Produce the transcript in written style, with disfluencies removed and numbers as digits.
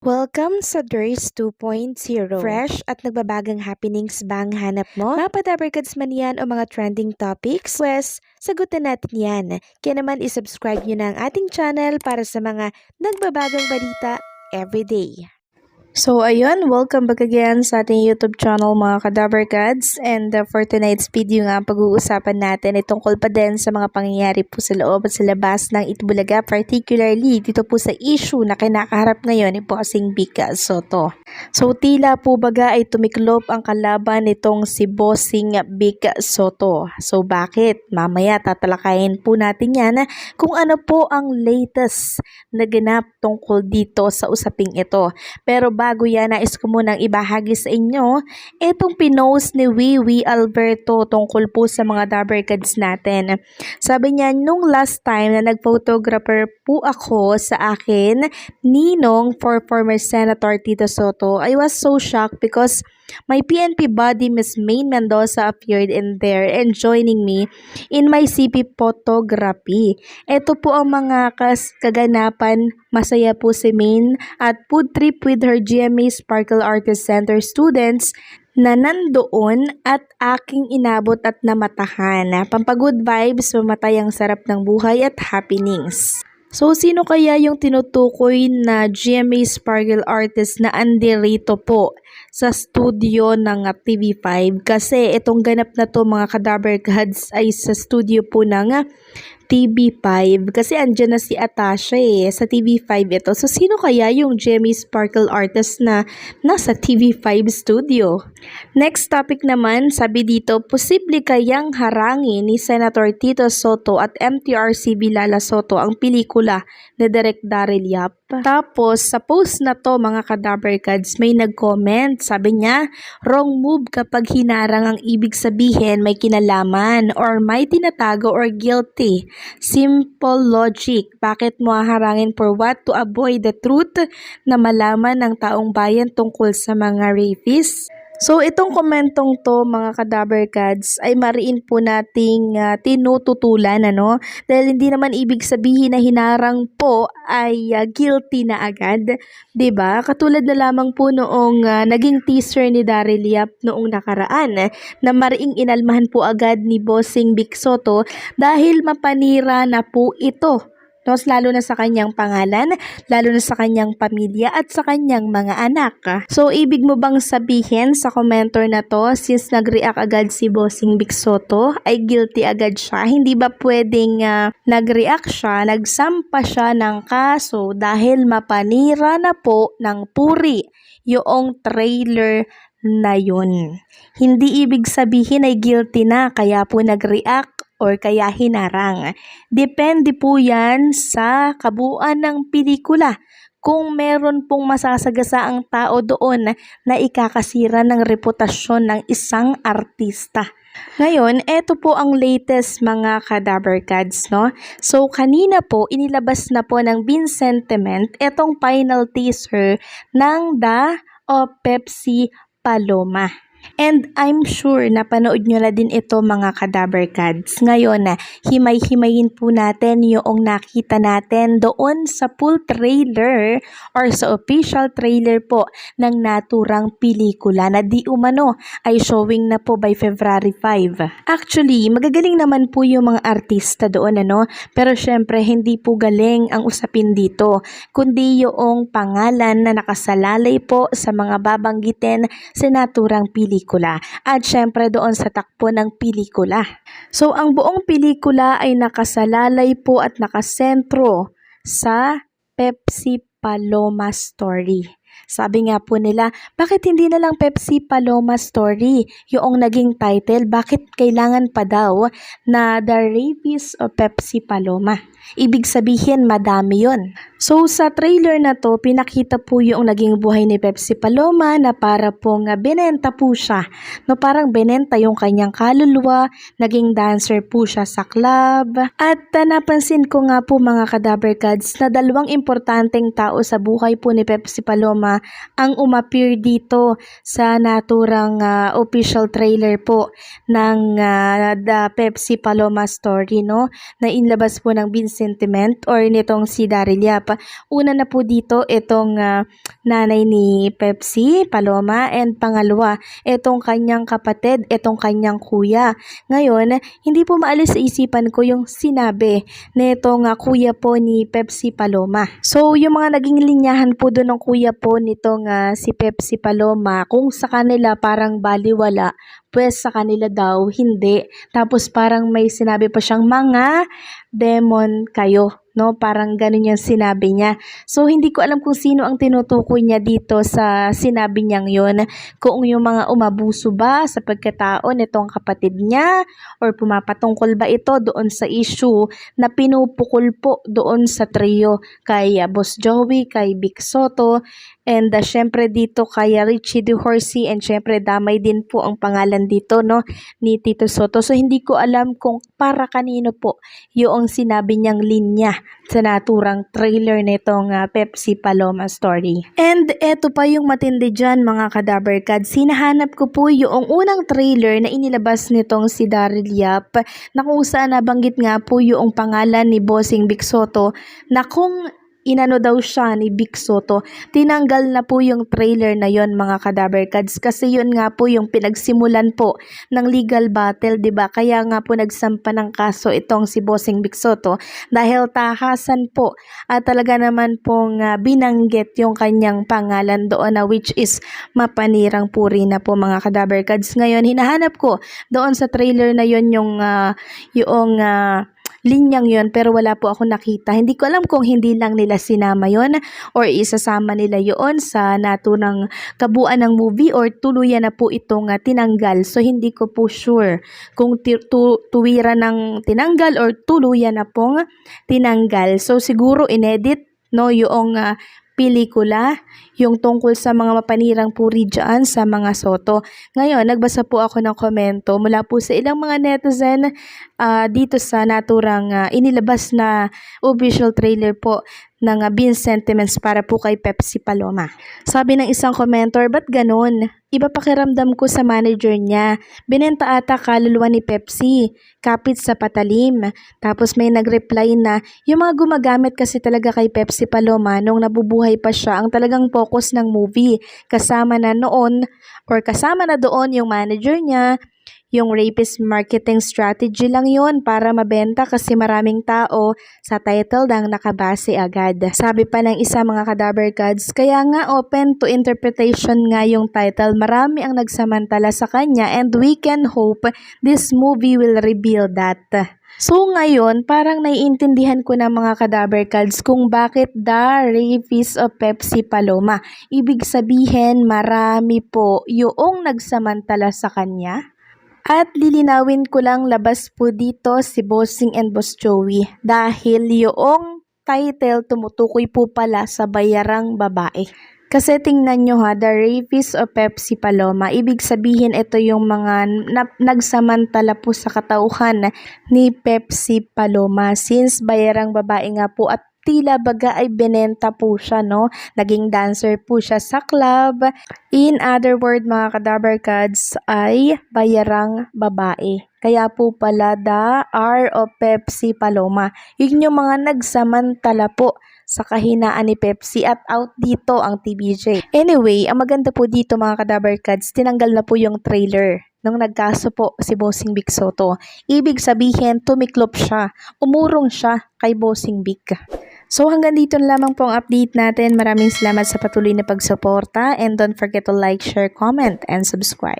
Welcome sa Durs 2.0. Fresh at nagbabagang happenings bang hanap mo? Mga padabarkads man yan o mga trending topics? Pwes, sagutin natin yan. Kaya naman isubscribe nyo na ang ating channel para sa mga nagbabagang balita everyday. So ayun, welcome back again sa ating YouTube channel mga Kadabarkads, and for tonight's video nga pag-uusapan natin ay tungkol pa din sa mga pangyayari po sa loob at sa labas ng Itbulaga, particularly dito po sa issue na kinakaharap ngayon ni Bossing Vic Sotto. So tila po baga ay tumiklop ang kalaban nitong si Bossing Vic Sotto. So bakit? Mamaya tatalakayin po natin yan kung ano po ang latest na ganap tungkol dito sa usaping ito. Pero bago yan, nais ko munang ibahagi sa inyo itong pinost ni Wiwi Alberto tungkol po sa mga Dabarkads natin. Sabi niya, nung last time na nag-photographer po ako sa akin, ninong for former Senator Tito Sotto, I was so shocked because my PNP buddy Miss Maine Mendoza appeared in there and joining me in my CP photography. Ito po ang mga kaganapan. Masaya po si Maine at food trip with her GMA Sparkle Artist Center students na nandoon at aking inabot at namatahan. Pampagood vibes, mamatay ang sarap ng buhay at happenings. So, sino kaya yung tinutukoy na GMA Sparkle Artist na andirito po sa studio ng TV5? Kasi itong ganap na to mga Kadabarkads ay sa studio po ng TV5 kasi andyan na si Atasha sa TV5 ito. So sino kaya yung GMA Sparkle Artist na nasa TV5 studio? Next topic naman, sabi dito, posible kayang harangin ni Senator Tito Sotto at MTRCB Lala Sotto ang pelikula ni Direk Daryl Yap? Tapos sa post na to mga Kadabarkads may nag-comment, sabi niya, wrong move kapag hinarang ang ibig sabihin may kinalaman or may tinatago or guilty. Simple logic. Bakit mo haharangin for what? To avoid the truth na malaman ng taong bayan tungkol sa mga rapists? So itong komentong to mga Kadabarkads ay mariin po nating tinututulan dahil hindi naman ibig sabihin na hinarang po ay guilty na agad, 'di ba? Katulad na lamang po noong naging teaser ni Daryl Yap noong nakaraan na mariing inalmahan po agad ni Bossing Vic Sotto dahil mapanira na po ito. Lalo na sa kanyang pangalan, lalo na sa kanyang pamilya at sa kanyang mga anak. So, ibig mo bang sabihin sa commenter na to, since nag-react agad si Bossing Vic Sotto, ay guilty agad siya? Hindi ba pwedeng nag-react siya, nagsampa siya ng kaso dahil mapanira na po ng puri yung trailer na yun? Hindi ibig sabihin ay guilty na, kaya po nag-react or kaya hinarang. Depende po yan sa kabuuan ng pelikula. Kung meron pong masasagasa ang tao doon na ikakasira ng reputasyon ng isang artista. Ngayon, eto po ang latest mga Kadabarkads, So, kanina po, inilabas na po ng Vincentiment etong final teaser ng The Pepsi Paloma. And I'm sure na panood nyo na din ito mga Kadabarkads. Ngayon, himay-himayin po natin yung nakita natin doon sa full trailer or sa official trailer po ng naturang pelikula na di umano ay showing na po by February 5. Actually, magagaling naman po yung mga artista doon pero syempre hindi po galing ang usapin dito, kundi yung pangalan na nakasalalay po sa mga babanggitin sa naturang pelikula. At syempre doon sa takbo ng pelikula. So ang buong pelikula ay nakasalalay po at nakasentro sa Pepsi Paloma story. Sabi nga po nila, bakit hindi na lang Pepsi Paloma story yung naging title? Bakit kailangan pa daw na The Rapist of Pepsi Paloma? Ibig sabihin madami yon. So sa trailer na to, pinakita po yung naging buhay ni Pepsi Paloma na para pong binenta po siya. Parang binenta yung kanyang kaluluwa, naging dancer po siya sa club. At napansin ko nga po mga Kadabarkads na dalawang importanteng tao sa buhay po ni Pepsi Paloma Paloma ang umappear dito sa naturang official trailer po ng The Pepsi Paloma Story, no? Na inlabas po ng Sentiment or nitong si Daryl Yap. Una na po dito itong nanay ni Pepsi Paloma, and pangalawa itong kanyang kapatid, itong kanyang kuya. Ngayon, hindi po maalis sa isipan ko yung sinabi nitong kuya po ni Pepsi Paloma. So, yung mga naging linyahan po doon ng kuya po nitong si Pepsi Paloma, kung sa kanila parang baliwala, pues sa kanila daw hindi. Tapos parang may sinabi pa siyang mga demon kayo, no? Parang ganun yung sinabi niya. So, hindi ko alam kung sino ang tinutukoy niya dito sa sinabi niyang yun. Kung yung mga umabuso ba sa pagkatao nitong kapatid niya, or pumapatungkol ba ito doon sa issue na pinupukol po doon sa trio kay Boss Joey, kay Vic Soto, and syempre dito kay Richie De Horsey, and syempre damay din po ang pangalan dito, no, ni Tito Soto. So hindi ko alam kung para kanino po yung sinabi niyang linya sa naturang trailer nitong Pepsi Paloma Story. And eto pa yung matindi dyan, mga Kadaber Kads. Hinahanap ko po yung unang trailer na inilabas nitong si Daryl Yap, na kung saan nabanggit nga po yung pangalan ni Bossing Vic Soto, na kung inano daw siya ni Vic Soto, tinanggal na po yung trailer na yon, mga Kadaber Kads, kasi yun nga po yung pinagsimulan po ng legal battle, 'di ba? Kaya nga po nagsampa ng kaso itong si Bossing Vic Soto dahil tahasan po at talaga naman pong binanggit yung kanyang pangalan doon, na which is mapanirang puri na po, mga Kadaber Kads. Ngayon hinahanap ko doon sa trailer na yon yung linyang yon, pero wala po ako nakita. Hindi ko alam kung hindi lang nila sinama yon or isasama nila yon sa naturang kabuuan ng movie, or tuluyan na po itong tinanggal. So hindi ko po sure kung tuwiran ng tinanggal or tuluyan na pong tinanggal. So siguro inedit, no, yung pelikula, yung tungkol sa mga mapanirang puri dyan sa mga Soto. Ngayon, nagbasa po ako ng komento mula po sa ilang mga netizen dito sa naturang inilabas na official trailer po ng Sentiments para po kay Pepsi Paloma. Sabi ng isang commenter, ba't ganun? Iba pakiramdam ko sa manager niya. Binenta ata kaluluwa ni Pepsi, kapit sa patalim. Tapos may nag-reply na, yung mga gumagamit kasi talaga kay Pepsi Paloma nung nabubuhay pa siya ang talagang focus ng movie. Kasama na doon yung manager niya. Yung rapist marketing strategy lang yon para mabenta, kasi maraming tao sa title lang nakabase agad. Sabi pa ng isa, mga Kadaber Gods, kaya nga open to interpretation nga yung title. Marami ang nagsamantala sa kanya, and we can hope this movie will reveal that. So ngayon, parang naiintindihan ko na, mga Kadaber Gods, kung bakit The Rapist of Pepsi Paloma. Ibig sabihin, marami po yung nagsamantala sa kanya. At lilinawin ko lang, labas po dito si Bossing and Boss Joey dahil yung title tumutukoy po pala sa bayarang babae. Kasi tingnan nyo ha, The Rapist of Pepsi Paloma, ibig sabihin ito yung mga nagsamantala po sa katauhan ni Pepsi Paloma, since bayarang babae nga po at tila baga ay benenta po siya, no? Naging dancer po siya sa club. In other word, mga Kadaber Gods, ay bayarang babae. Kaya po pala The R of Pepsi Paloma. Yun yung mga nagsamantala po sa kahinaan ni Pepsi, at out dito ang TBJ. Anyway, ang maganda po dito, mga Kadaber Gods, tinanggal na po yung trailer nung nagkaso po si Bossing Vic Soto. Ibig sabihin, tumiklop siya, umurong siya kay Bossing Vic. So hanggang dito na lamang po ang update natin. Maraming salamat sa patuloy na pagsuporta, and don't forget to like, share, comment, and subscribe.